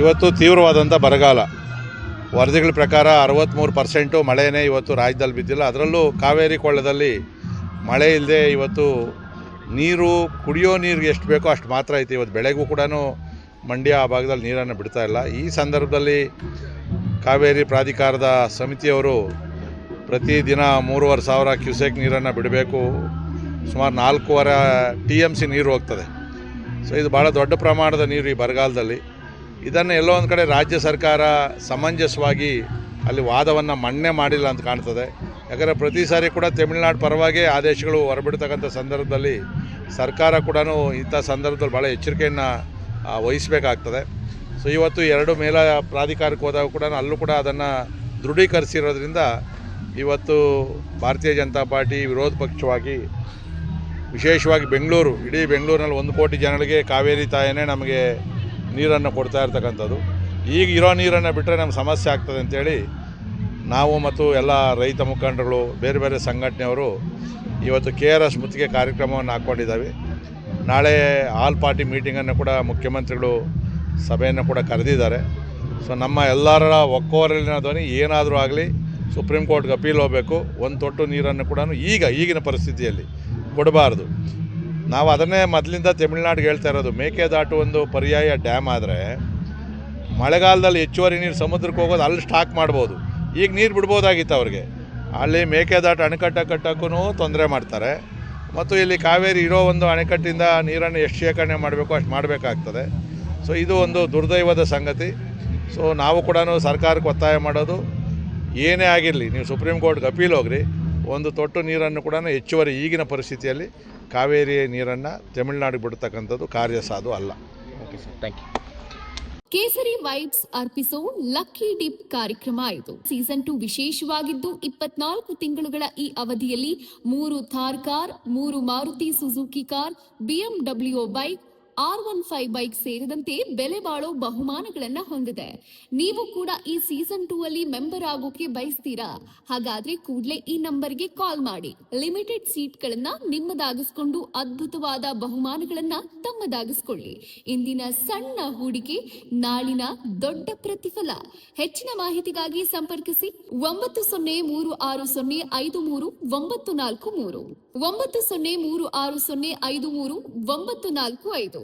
ಇವತ್ತು ತೀವ್ರವಾದಂಥ ಬರಗಾಲ. ವರದಿಗಳ ಪ್ರಕಾರ 63% ಮಳೆಯೇ ಇವತ್ತು ರಾಜ್ಯದಲ್ಲಿ ಬಿದ್ದಿಲ್ಲ. ಅದರಲ್ಲೂ ಕಾವೇರಿ ಕೊಳ್ಳದಲ್ಲಿ ಮಳೆ ಇಲ್ಲದೆ ಇವತ್ತು ನೀರು ಕುಡಿಯೋ ನೀರಿಗೆ ಎಷ್ಟು ಬೇಕೋ ಅಷ್ಟು ಮಾತ್ರ ಐತೆ. ಇವತ್ತು ಬೆಳೆಗೂ ಕೂಡ ಮಂಡ್ಯ ಆ ಭಾಗದಲ್ಲಿ ನೀರನ್ನು ಬಿಡ್ತಾ ಇಲ್ಲ. ಈ ಸಂದರ್ಭದಲ್ಲಿ ಕಾವೇರಿ ಪ್ರಾಧಿಕಾರದ ಸಮಿತಿಯವರು ಪ್ರತಿದಿನ 3,500 ಕ್ಯೂಸೆಕ್ ನೀರನ್ನು ಬಿಡಬೇಕು. ಸುಮಾರು 4.5 TMC ನೀರು ಹೋಗ್ತದೆ. ಸೊ ಇದು ಭಾಳ ದೊಡ್ಡ ಪ್ರಮಾಣದ ನೀರು ಈ ಬರಗಾಲದಲ್ಲಿ. ಇದನ್ನು ಎಲ್ಲೋ ಒಂದು ಕಡೆ ರಾಜ್ಯ ಸರ್ಕಾರ ಸಮಂಜಸವಾಗಿ ಅಲ್ಲಿ ವಾದವನ್ನು ಮನ್ನಣೆ ಮಾಡಿಲ್ಲ ಅಂತ ಕಾಣ್ತದೆ. ಯಾಕಂದರೆ ಪ್ರತಿ ಸಾರಿ ಕೂಡ ತಮಿಳುನಾಡು ಪರವಾಗಿ ಆದೇಶಗಳು ಹೊರಬಿಡ್ತಕ್ಕಂಥ ಸಂದರ್ಭದಲ್ಲಿ ಸರ್ಕಾರ ಕೂಡ ಇಂಥ ಸಂದರ್ಭದಲ್ಲಿ ಭಾಳ ಎಚ್ಚರಿಕೆಯನ್ನು ವಹಿಸಬೇಕಾಗ್ತದೆ. ಸೊ ಇವತ್ತು 2 ಮೇಲ ಪ್ರಾಧಿಕಾರಕ್ಕೆ ಹೋದಾಗ ಕೂಡ ಅಲ್ಲೂ ಕೂಡ ಅದನ್ನು ದೃಢೀಕರಿಸಿರೋದ್ರಿಂದ ಇವತ್ತು ಭಾರತೀಯ ಜನತಾ ಪಾರ್ಟಿ ವಿರೋಧ ಪಕ್ಷವಾಗಿ ವಿಶೇಷವಾಗಿ ಬೆಂಗಳೂರು, ಇಡೀ ಬೆಂಗಳೂರಿನಲ್ಲಿ 1 ಕೋಟಿ ಜನಗಳಿಗೆ ಕಾವೇರಿ ತಾಯಿನೇ ನಮಗೆ ನೀರನ್ನು ಕೊಡ್ತಾ ಇರ್ತಕ್ಕಂಥದ್ದು. ಈಗ ಇರೋ ನೀರನ್ನು ಬಿಟ್ಟರೆ ನಮ್ಗೆ ಸಮಸ್ಯೆ ಆಗ್ತದೆ ಅಂಥೇಳಿ ನಾವು ಮತ್ತು ಎಲ್ಲ ರೈತ ಮುಖಂಡರುಗಳು, ಬೇರೆ ಬೇರೆ ಸಂಘಟನೆಯವರು ಇವತ್ತು KRS ಮುತ್ತಿಗೆ ಕಾರ್ಯಕ್ರಮವನ್ನು ಹಾಕ್ಕೊಂಡಿದ್ದಾವೆ. ನಾಳೆ ಆಲ್ ಪಾರ್ಟಿ ಮೀಟಿಂಗನ್ನು ಕೂಡ ಮುಖ್ಯಮಂತ್ರಿಗಳು ಸಭೆಯನ್ನು ಕೂಡ ಕರೆದಿದ್ದಾರೆ. ಸೊ ನಮ್ಮ ಎಲ್ಲರ ಒಕ್ಕೊರಲಿನ ಧ್ವನಿ ಏನಾದರೂ ಆಗಲಿ ಸುಪ್ರೀಂ ಕೋರ್ಟ್ಗೆ ಅಪೀಲ್ ಹೋಗಬೇಕು. 1 ತೊಟ್ಟು ನೀರನ್ನು ಕೂಡ ಈಗಿನ ಪರಿಸ್ಥಿತಿಯಲ್ಲಿ ಕೊಡಬಾರ್ದು. ನಾವು ಅದನ್ನೇ ಮೊದಲಿಂದ ತಮಿಳುನಾಡಿಗೆ ಹೇಳ್ತಾ ಇರೋದು. ಮೇಕೆದಾಟು ಒಂದು ಪರ್ಯಾಯ ಡ್ಯಾಮ್ ಆದರೆ ಮಳೆಗಾಲದಲ್ಲಿ ಹೆಚ್ಚುವರಿ ನೀರು ಸಮುದ್ರಕ್ಕೆ ಹೋಗೋದು ಅಲ್ಲಿ ಸ್ಟಾಕ್ ಮಾಡ್ಬೋದು. ಈಗ ನೀರು ಬಿಡ್ಬೋದಾಗಿತ್ತು ಅವ್ರಿಗೆ. ಅಲ್ಲಿ ಮೇಕೆದಾಟು ಅಣೆಕಟ್ಟು ಕಟ್ಟೋಕ್ಕೂ ತೊಂದರೆ ಮಾಡ್ತಾರೆ. ಮತ್ತು ಇಲ್ಲಿ ಕಾವೇರಿ ಇರೋ ಒಂದು ಅಣೆಕಟ್ಟಿಂದ ನೀರನ್ನು ಎಷ್ಟು ಶೇಖರಣೆ ಮಾಡಬೇಕು ಅಷ್ಟು ಮಾಡಬೇಕಾಗ್ತದೆ. ಸೊ ಇದು ಒಂದು ದುರ್ದೈವದ ಸಂಗತಿ. ಸೊ ನಾವು ಕೂಡ ಸರ್ಕಾರಕ್ಕೆ ಒತ್ತಾಯ ಮಾಡೋದು, ಏನೇ ಆಗಿರಲಿ ನೀವು ಸುಪ್ರೀಂ ಕೋರ್ಟ್ಗೆ ಅಪೀಲ್ ಹೋಗ್ರಿ. 1 ತೊಟ್ಟು ನೀರನ್ನು ಕೂಡ ಹೆಚ್ಚುವರಿ ಈಗಿನ ಪರಿಸ್ಥಿತಿಯಲ್ಲಿ ಕಾವೇರಿ ನೀರನ್ನು ತಮಿಳುನಾಡಿಗೆ ಬಿಡ್ತಕ್ಕಂಥದ್ದು ಕಾರ್ಯಸಾಧು ಅಲ್ಲ. Okay sir, thank you. Kesari vibes ಅರ್ಪಿಸೋ ಲಕ್ಕಿ ಡಿಪ್ ಕಾರ್ಯಕ್ರಮ ಇದು. ಸೀಸನ್ 2 ವಿಶೇಷವಾಗಿದ್ದು 24 ತಿಂಗಳುಗಳ ಈ ಅವಧಿಯಲ್ಲಿ 3 Thar car, 3 Maruti Suzuki car, BMW bike, R15 bike ಸೇರಿದಂತೆ ಬೆಲೆ ಬಾಳೋ ಬಹುಮಾನಗಳನ್ನ ಹೊಂದಿದೆ. ನೀವು ಕೂಡ ಈ ಸೀಸನ್ 2 ಅಲ್ಲಿ ಮೆಂಬರ್ ಆಗೋಕೆ ಬಯಸ್ತೀರಾ? ಹಾಗಾದ್ರೆ ಕೂಡಲೇ ಈ ನಂಬರ್ಗೆ ಕಾಲ್ ಮಾಡಿ. ಲಿಮಿಟೆಡ್ ಸೀಟ್ಗಳನ್ನ ನಿಮ್ಮದಾಗಿಸ್ಕೊಂಡು ಅದ್ಭುತವಾದ ಬಹುಮಾನಗಳನ್ನ ತಮ್ಮದಾಗಿಸ್ಕೊಳ್ಳಿ. ಇಂದಿನ ಸಣ್ಣ ಹೂಡಿಕೆ ನಾಳಿನ ದೊಡ್ಡ ಪ್ರತಿಫಲ. ಹೆಚ್ಚಿನ ಮಾಹಿತಿಗಾಗಿ ಸಂಪರ್ಕಿಸಿ 9036053943 9036053945.